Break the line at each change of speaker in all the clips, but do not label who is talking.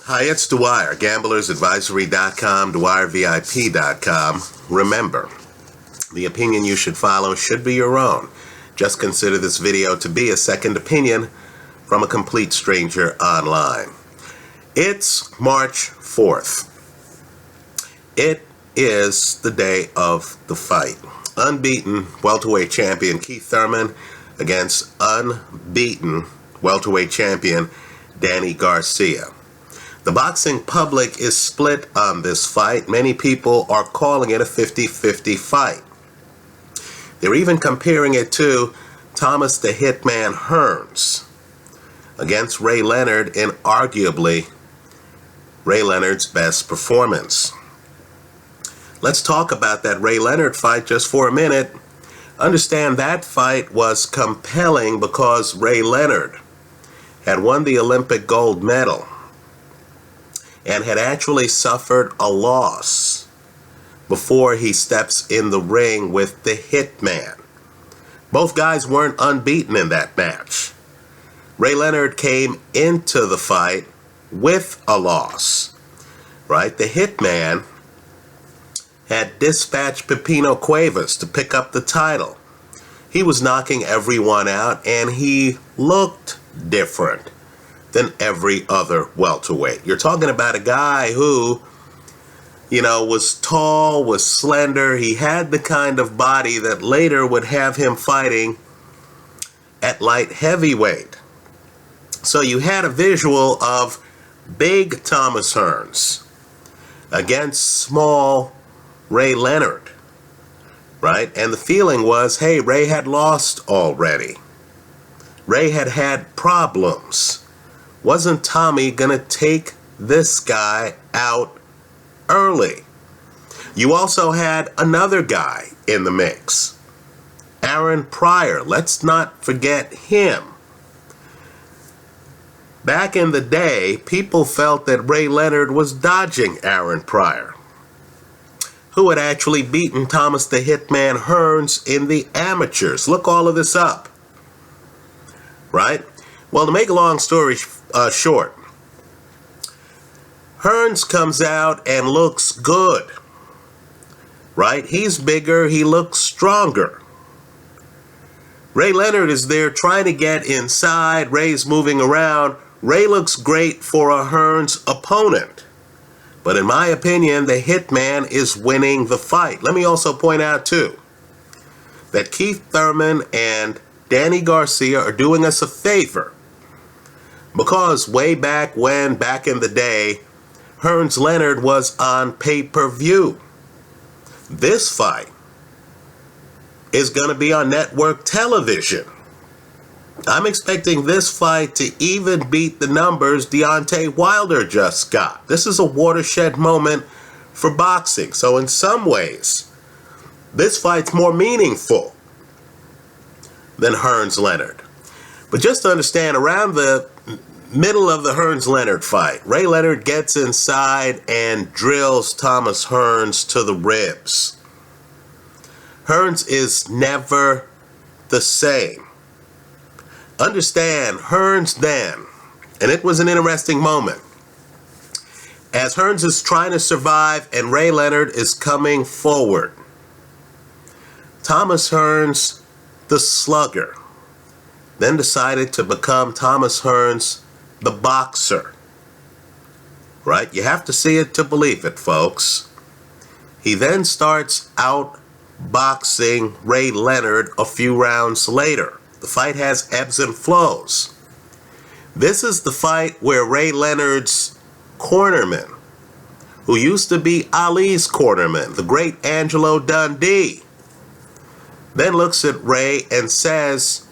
Hi, it's Dwyer, gamblersadvisory.com, dwyervip.com. Remember, the opinion you should follow should be your own. Just consider this video to be a second opinion from a complete stranger online. It's March 4th. It is the day of the fight. Unbeaten welterweight champion Keith Thurman against unbeaten welterweight champion Danny Garcia. The boxing public is split on this fight. Many people are calling it a 50-50 fight. They're even comparing it to Thomas the Hitman Hearns against Ray Leonard in arguably Ray Leonard's best performance. Let's talk about that Ray Leonard fight just for a minute. Understand that fight was compelling because Ray Leonard had won the Olympic gold medal and had actually suffered a loss before he steps in the ring with the Hitman. Both guys weren't unbeaten in that match. Ray Leonard came into the fight with a loss, right? The Hitman had dispatched Pepino Cuevas to pick up the title. He was knocking everyone out, and he looked different than every other welterweight. You're talking about a guy who, was tall, was slender. He had the kind of body that later would have him fighting at light heavyweight. So you had a visual of big Thomas Hearns against small Ray Leonard, right? And the feeling was, hey, Ray had lost already. Ray had had problems. Wasn't Tommy gonna take this guy out early? You also had another guy in the mix, Aaron Pryor. Let's not forget him. Back in the day, people felt that Ray Leonard was dodging Aaron Pryor, who had actually beaten Thomas the Hitman Hearns in the amateurs. Look all of this up, right? Well, to make a long story short, Hearns comes out and looks good, right? He's bigger, he looks stronger. Ray Leonard is there trying to get inside. Ray's moving around. Ray looks great for a Hearns opponent. But in my opinion, the Hitman is winning the fight. Let me also point out, too, that Keith Thurman and Danny Garcia are doing us a favor. Because way back when, back in the day, Hearns Leonard was on pay-per-view. This fight is going to be on network television. I'm expecting this fight to even beat the numbers Deontay Wilder just got. This is a watershed moment for boxing. So in some ways, this fight's more meaningful than Hearns Leonard. But just to understand, around the middle of the Hearns Leonard fight, Ray Leonard gets inside and drills Thomas Hearns to the ribs. Hearns is never the same. Understand, Hearns then, and it was an interesting moment, as Hearns is trying to survive and Ray Leonard is coming forward. Thomas Hearns, the slugger, then decided to become Thomas Hearns, the boxer. Right? You have to see it to believe it, folks. He then starts outboxing Ray Leonard a few rounds later. The fight has ebbs and flows. This is the fight where Ray Leonard's cornerman, who used to be Ali's cornerman, the great Angelo Dundee, then looks at Ray and says,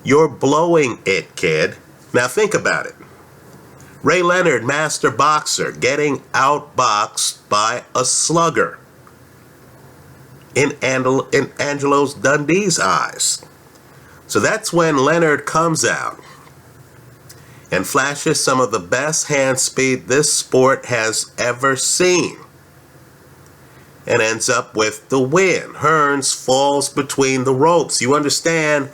"You're blowing it, kid." Now think about it. Ray Leonard, master boxer, getting outboxed by a slugger in Angelo Dundee's eyes. So that's when Leonard comes out and flashes some of the best hand speed this sport has ever seen and ends up with the win. Hearns falls between the ropes. You understand,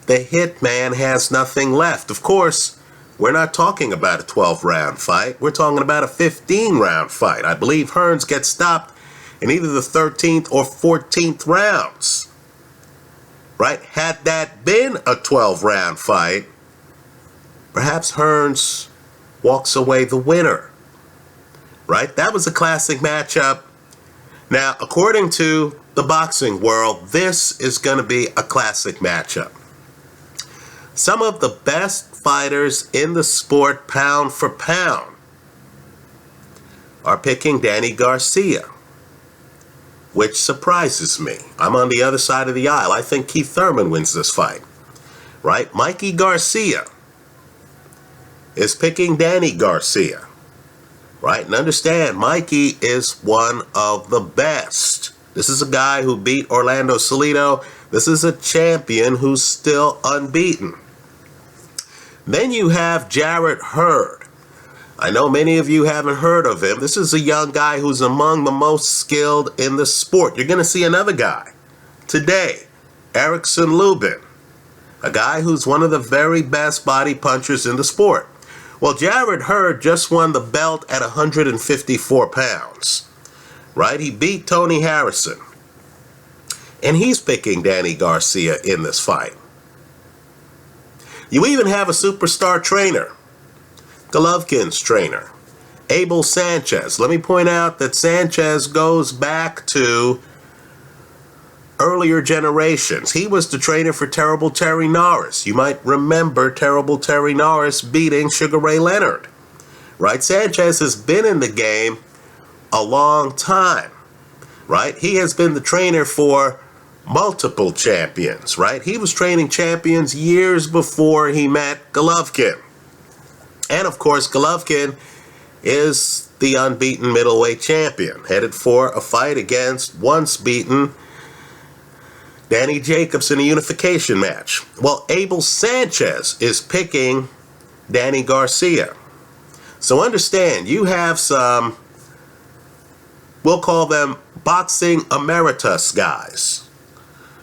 the Hitman has nothing left. Of course, we're not talking about a 12-round fight. We're talking about a 15-round fight. I believe Hearns gets stopped in either the 13th or 14th rounds. Right? Had that been a 12-round fight, perhaps Hearns walks away the winner. Right? That was a classic matchup. Now, according to the boxing world, this is going to be a classic matchup. Some of the best fighters in the sport, pound for pound, are picking Danny Garcia, which surprises me. I'm on the other side of the aisle. I think Keith Thurman wins this fight. Right? Mikey Garcia is picking Danny Garcia. Right? And understand, Mikey is one of the best. This is a guy who beat Orlando Salido. This is a champion who's still unbeaten. Then you have Jarrett Hurd. I know many of you haven't heard of him. This is a young guy who's among the most skilled in the sport. You're going to see another guy today, Erickson Lubin, a guy who's one of the very best body punchers in the sport. Well, Jarrett Hurd just won the belt at 154 pounds, right? He beat Tony Harrison, and he's picking Danny Garcia in this fight. You even have a superstar trainer, Golovkin's trainer, Abel Sanchez. Let me point out that Sanchez goes back to earlier generations. He was the trainer for Terrible Terry Norris. You might remember Terrible Terry Norris beating Sugar Ray Leonard. Right? Sanchez has been in the game a long time. Right? He has been the trainer for multiple champions. Right? He was training champions years before he met Golovkin. And of course, Golovkin is the unbeaten middleweight champion, headed for a fight against once beaten Danny Jacobs in a unification match. Well, Abel Sanchez is picking Danny Garcia. So understand, you have some, we'll call them boxing emeritus guys,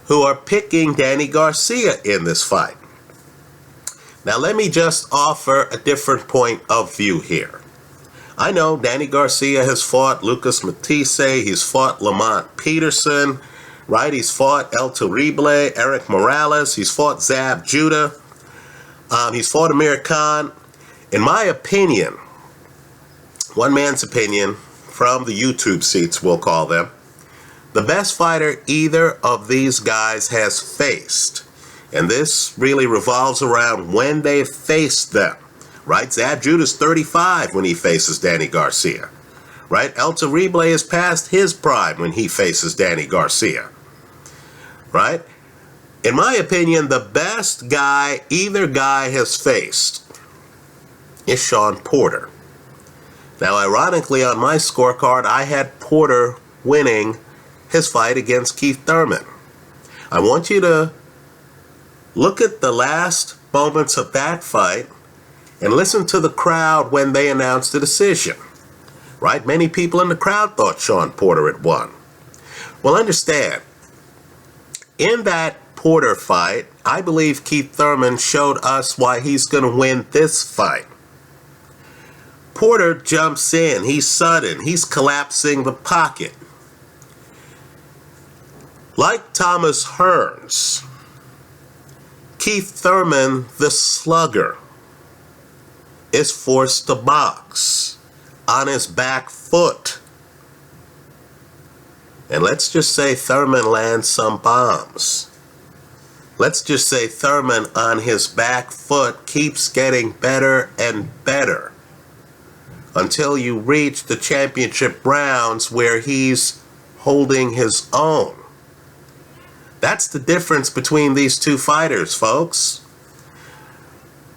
who are picking Danny Garcia in this fight. Now let me just offer a different point of view here. I know Danny Garcia has fought Lucas Matisse, he's fought Lamont Peterson, right? He's fought El Terrible, Eric Morales, he's fought Zab Judah, he's fought Amir Khan. In my opinion, one man's opinion, from the YouTube seats we'll call them, the best fighter either of these guys has faced, and this really revolves around when they faced them, right? Zab Judah's 35 when he faces Danny Garcia, right? El Terrible is past his prime when he faces Danny Garcia, right? In my opinion, the best guy either guy has faced is Shawn Porter. Now, ironically, on my scorecard, I had Porter winning his fight against Keith Thurman. I want you to look at the last moments of that fight and listen to the crowd when they announced the decision. Right? Many people in the crowd thought Shawn Porter had won. Well, understand, in that Porter fight, I believe Keith Thurman showed us why he's going to win this fight. Porter jumps in, he's sudden, he's collapsing the pocket. Like Thomas Hearns, Keith Thurman, the slugger, is forced to box on his back foot. And let's just say Thurman lands some bombs. Let's just say Thurman on his back foot keeps getting better and better until you reach the championship rounds where he's holding his own. That's the difference between these two fighters, folks.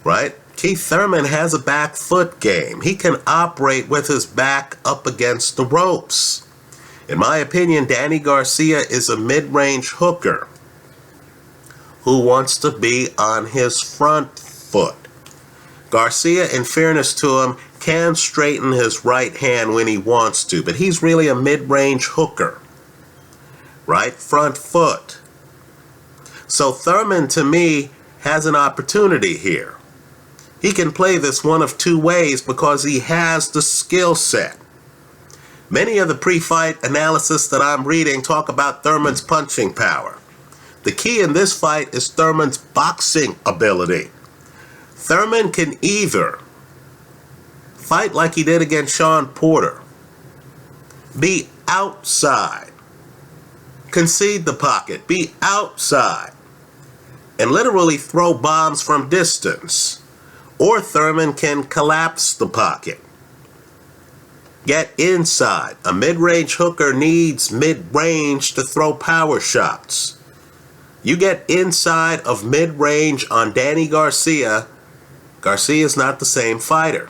Right? Keith Thurman has a back foot game. He can operate with his back up against the ropes. In my opinion, Danny Garcia is a mid-range hooker who wants to be on his front foot. Garcia, in fairness to him, can straighten his right hand when he wants to, but he's really a mid-range hooker. Right? Front foot. So Thurman, to me, has an opportunity here. He can play this one of two ways because he has the skill set. Many of the pre-fight analysis that I'm reading talk about Thurman's punching power. The key in this fight is Thurman's boxing ability. Thurman can either fight like he did against Shawn Porter, be outside, concede the pocket, be outside, and literally throw bombs from distance. Or Thurman can collapse the pocket, get inside. A mid-range hooker needs mid-range to throw power shots. You get inside of mid-range on Danny Garcia, Garcia's not the same fighter.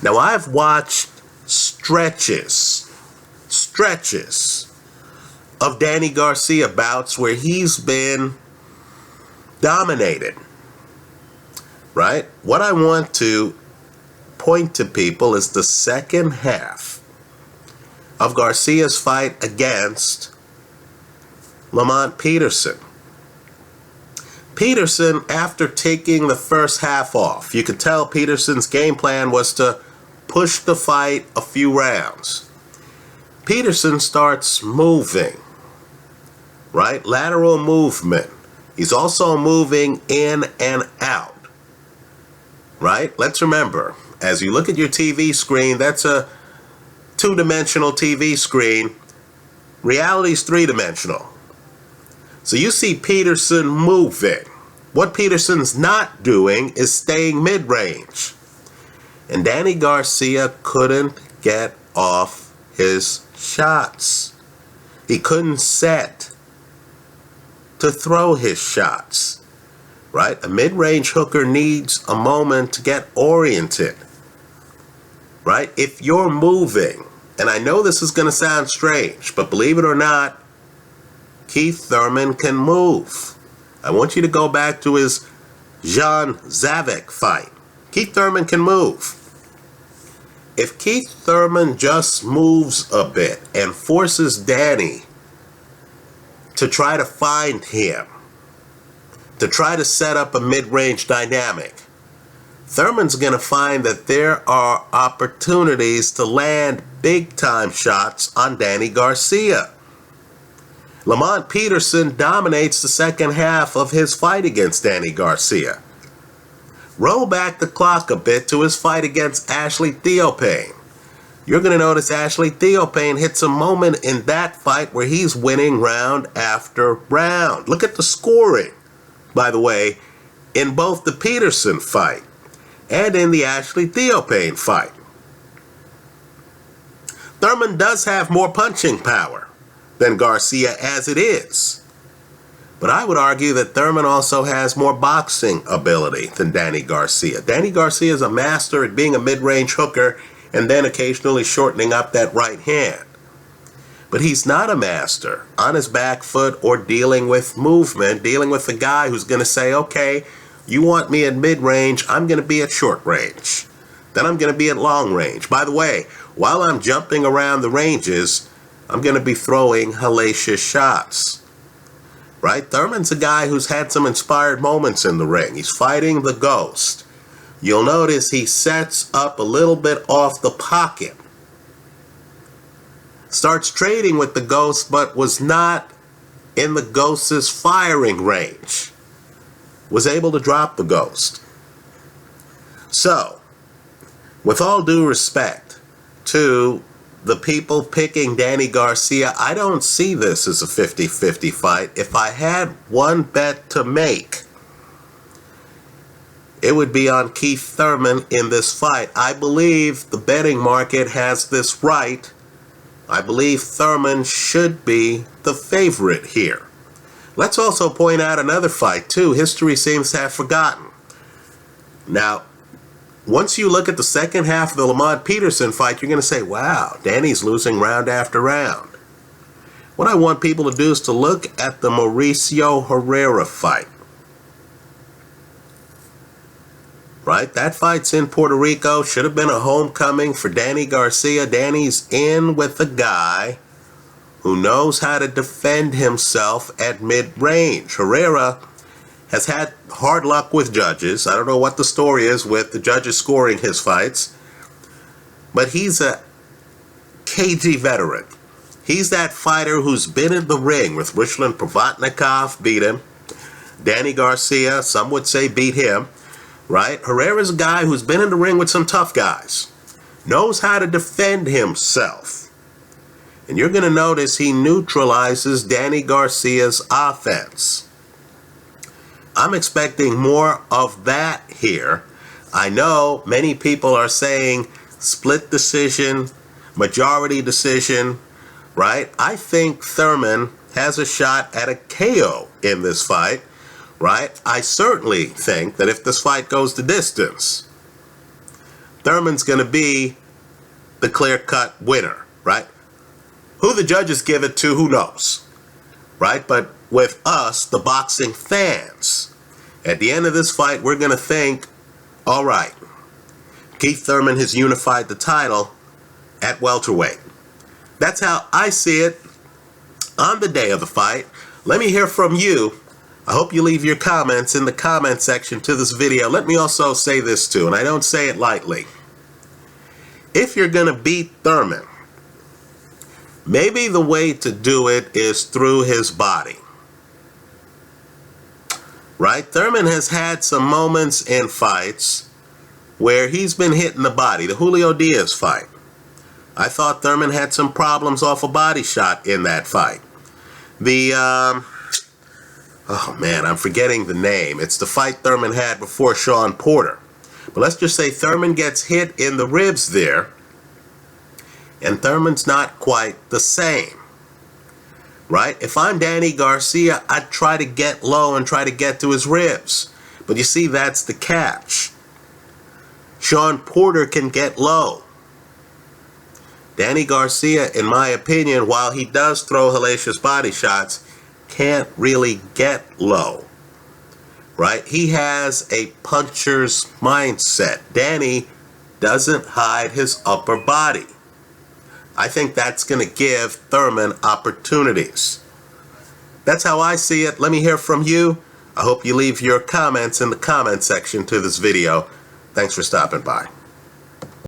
Now, I've watched stretches of Danny Garcia bouts where he's been dominated, right? What I want to point to people is the second half of Garcia's fight against Lamont Peterson. Peterson, after taking the first half off, you could tell Peterson's game plan was to push the fight a few rounds. Peterson starts moving, right? Lateral movement. He's also moving in and out, right? Let's remember, as you look at your TV screen, that's a two-dimensional TV screen. Reality's three-dimensional. So you see Peterson moving. What Peterson's not doing is staying mid-range. And Danny Garcia couldn't get off his shots. He couldn't set to throw his shots, right? A mid-range hooker needs a moment to get oriented, right? If you're moving, and I know this is going to sound strange, but believe it or not, Keith Thurman can move. I want you to go back to his Jean Zavek fight. Keith Thurman can move. If Keith Thurman just moves a bit and forces Danny to try to find him, to try to set up a mid-range dynamic, Thurman's going to find that there are opportunities to land big-time shots on Danny Garcia. Lamont Peterson dominates the second half of his fight against Danny Garcia. Roll back the clock a bit to his fight against Ashley Theophane. You're going to notice Ashley Theophane hits a moment in that fight where he's winning round after round. Look at the scoring, by the way, in both the Peterson fight and in the Ashley Theophane fight. Thurman does have more punching power than Garcia as it is. But I would argue that Thurman also has more boxing ability than Danny Garcia. Danny Garcia is a master at being a mid-range hooker and then occasionally shortening up that right hand. But he's not a master on his back foot or dealing with movement, dealing with a guy who's going to say, okay, you want me at mid-range, I'm going to be at short range. Then I'm going to be at long range. By the way, while I'm jumping around the ranges, I'm going to be throwing hellacious shots, right? Thurman's a guy who's had some inspired moments in the ring. He's fighting the Ghost. You'll notice he sets up a little bit off the pocket. Starts trading with the Ghost, but was not in the Ghost's firing range. Was able to drop the Ghost. So, with all due respect to the people picking Danny Garcia, I don't see this as a 50-50 fight. If I had one bet to make, it would be on Keith Thurman in this fight. I believe the betting market has this right. I believe Thurman should be the favorite here. Let's also point out another fight, too. History seems to have forgotten. Now, once you look at the second half of the Lamont Peterson fight, you're going to say, wow, Danny's losing round after round. What I want people to do is to look at the Mauricio Herrera fight. Right? That fight's in Puerto Rico. Should have been a homecoming for Danny Garcia. Danny's in with a guy who knows how to defend himself at mid-range. Herrera has had hard luck with judges. I don't know what the story is with the judges scoring his fights, but he's a cagey veteran. He's that fighter who's been in the ring with Ruslan Provatnikov, beat him. Danny Garcia, some would say beat him, right? Herrera's a guy who's been in the ring with some tough guys, knows how to defend himself. And you're going to notice he neutralizes Danny Garcia's offense. I'm expecting more of that here. I know many people are saying split decision, majority decision, right? I think Thurman has a shot at a KO in this fight, right? I certainly think that if this fight goes the distance, Thurman's going to be the clear-cut winner, right? Who the judges give it to, who knows, right? But with us, the boxing fans, at the end of this fight, we're going to think, all right, Keith Thurman has unified the title at welterweight. That's how I see it on the day of the fight. Let me hear from you. I hope you leave your comments in the comment section to this video. Let me also say this too, and I don't say it lightly. If you're going to beat Thurman, maybe the way to do it is through his body. Right? Thurman has had some moments in fights where he's been hit in the body. The Julio Diaz fight. I thought Thurman had some problems off a body shot in that fight. Oh man, I'm forgetting the name. It's the fight Thurman had before Shawn Porter. But let's just say Thurman gets hit in the ribs there, and Thurman's not quite the same. Right? If I'm Danny Garcia, I'd try to get low and try to get to his ribs. But you see, that's the catch. Shawn Porter can get low. Danny Garcia, in my opinion, while he does throw hellacious body shots, can't really get low. Right? He has a puncher's mindset. Danny doesn't hide his upper body. I think that's going to give Thurman opportunities. That's how I see it. Let me hear from you. I hope you leave your comments in the comment section to this video. Thanks for stopping by.